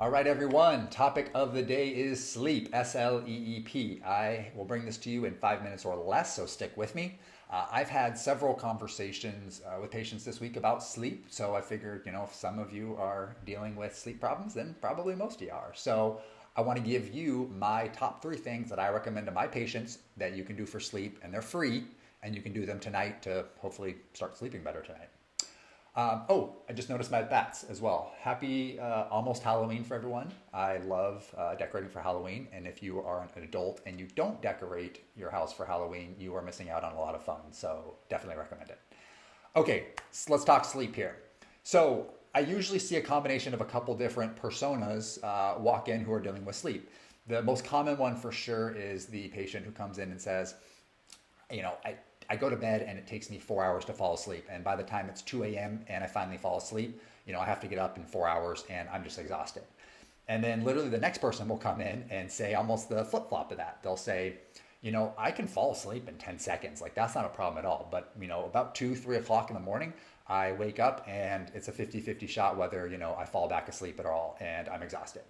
All right, everyone. Topic of the day is sleep, SLEEP. I will bring this to you in 5 minutes or less, so stick with me. I've had several conversations with patients this week about sleep, so I figured, if some of you are dealing with sleep problems, then probably most of you are. So I want to give you my top three things that I recommend to my patients that you can do for sleep, and they're free, and you can do them tonight to hopefully start sleeping better tonight. I just noticed my bats as well. Happy almost Halloween for everyone. I love decorating for Halloween. And if you are an adult and you don't decorate your house for Halloween, you are missing out on a lot of fun. So definitely recommend it. Okay, so let's talk sleep here. So I usually see a combination of a couple different personas walk in who are dealing with sleep. The most common one for sure is the patient who comes in and says, I go to bed and it takes me 4 hours to fall asleep. And by the time it's 2 a.m. and I finally fall asleep, I have to get up in 4 hours and I'm just exhausted. And then literally the next person will come in and say almost the flip flop of that. They'll say, I can fall asleep in 10 seconds. Like that's not a problem at all. But, about 2, 3 o'clock in the morning, I wake up and it's a 50-50 shot whether, I fall back asleep at all and I'm exhausted.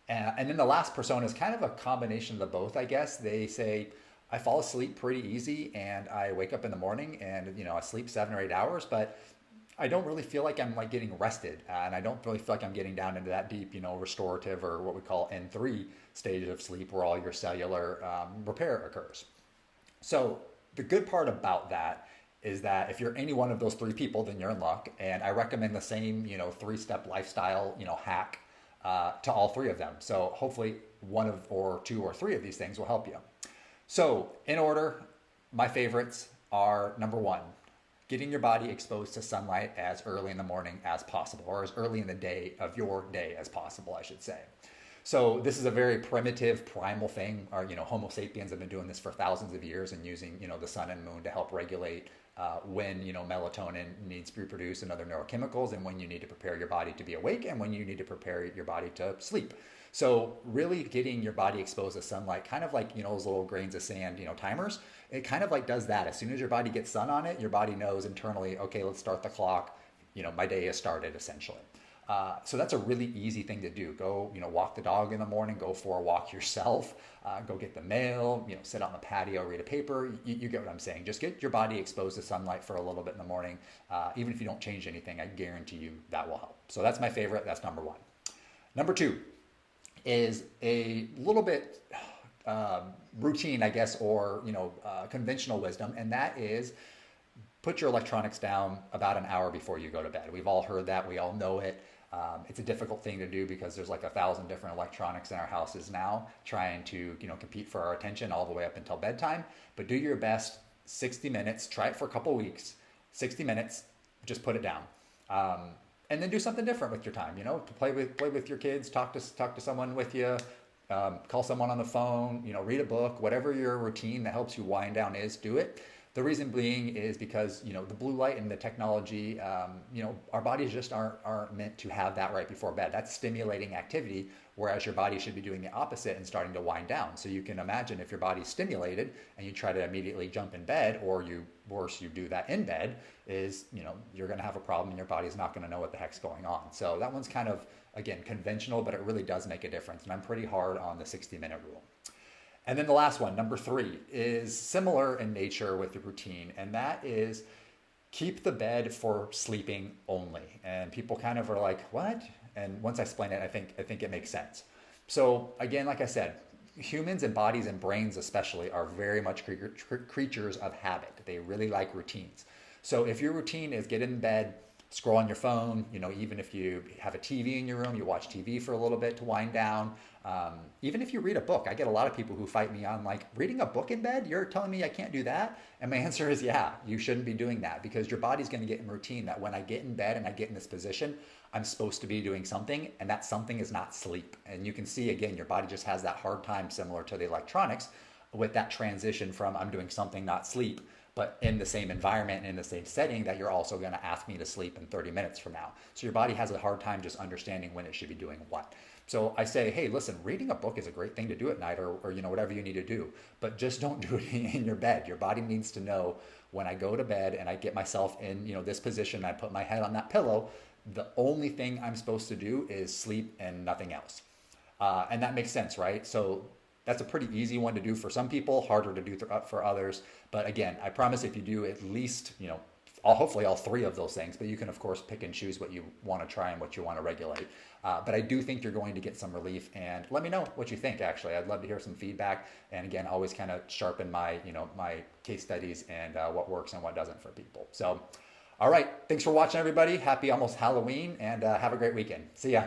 And then the last persona is kind of a combination of the both, I guess. They say, I fall asleep pretty easy and I wake up in the morning and, I sleep 7 or 8 hours, but I don't really feel like I'm like getting rested. And I don't really feel like I'm getting down into that deep, restorative or what we call N3 stage of sleep where all your cellular repair occurs. So the good part about that is that if you're any one of those three people, then you're in luck. And I recommend the same, three-step lifestyle, hack to all three of them. So hopefully one of or two or three of these things will help you. So in order, my favorites are number one, getting your body exposed to sunlight as early in the morning as possible, or as early in the day of your day as possible, I should say. So this is a very primitive, primal thing. Homo sapiens have been doing this for thousands of years and using, the sun and moon to help regulate when, melatonin needs to be produced and other neurochemicals, and when you need to prepare your body to be awake and when you need to prepare your body to sleep. So really getting your body exposed to sunlight, kind of like, those little grains of sand, timers, it kind of like does that. As soon as your body gets sun on it, your body knows internally, okay, let's start the clock. My day has started essentially. So that's a really easy thing to do. Go, walk the dog in the morning, go for a walk yourself, go get the mail, sit on the patio, read a paper. You get what I'm saying. Just get your body exposed to sunlight for a little bit in the morning. Even if you don't change anything, I guarantee you that will help. So that's my favorite. That's number one. Number two is a little bit routine, I guess, or, conventional wisdom. And that is put your electronics down about an hour before you go to bed. We've all heard that. We all know it. It's a difficult thing to do because there's like 1,000 different electronics in our houses now trying to, compete for our attention all the way up until bedtime. But do your best, 60 minutes, try it for a couple weeks, 60 minutes, just put it down. And then do something different with your time, to play with your kids, talk to someone with you, call someone on the phone, read a book, whatever your routine that helps you wind down is, do it. The reason being is because, the blue light and the technology, our bodies just aren't meant to have that right before bed. That's stimulating activity, whereas your body should be doing the opposite and starting to wind down. So you can imagine if your body's stimulated and you try to immediately jump in bed, or you do that in bed, is, you're going to have a problem and your body's not going to know what the heck's going on. So that one's kind of, again, conventional, but it really does make a difference. And I'm pretty hard on the 60-minute rule. And then the last one, number three, is similar in nature with the routine, and that is keep the bed for sleeping only. And people kind of are like, what? And once I explain it, I think it makes sense. So again, like I said, humans and bodies and brains especially are very much creatures of habit. They really like routines. So if your routine is get in bed, scroll on your phone, even if you have a TV in your room, you watch TV for a little bit to wind down. Even if you read a book, I get a lot of people who fight me on like, reading a book in bed? You're telling me I can't do that? And my answer is, yeah, you shouldn't be doing that, because your body's going to get in routine that when I get in bed and I get in this position, I'm supposed to be doing something, and that something is not sleep. And you can see, again, your body just has that hard time, similar to the electronics, with that transition from I'm doing something, not sleep, but in the same environment and in the same setting that you're also going to ask me to sleep in 30 minutes from now. So your body has a hard time just understanding when it should be doing what. So I say, hey, listen, reading a book is a great thing to do at night, or whatever you need to do, but just don't do it in your bed. Your body needs to know when I go to bed and I get myself in, this position, I put my head on that pillow, the only thing I'm supposed to do is sleep and nothing else. And that makes sense, right? So that's a pretty easy one to do for some people, harder to do for others. But again, I promise if you do at least, hopefully all three of those things, but you can of course pick and choose what you want to try and what you want to regulate. But I do think you're going to get some relief, and let me know what you think. Actually, I'd love to hear some feedback. And again, always kind of sharpen my, my case studies and what works and what doesn't for people. So, all right, thanks for watching, everybody. Happy almost Halloween, and have a great weekend. See ya.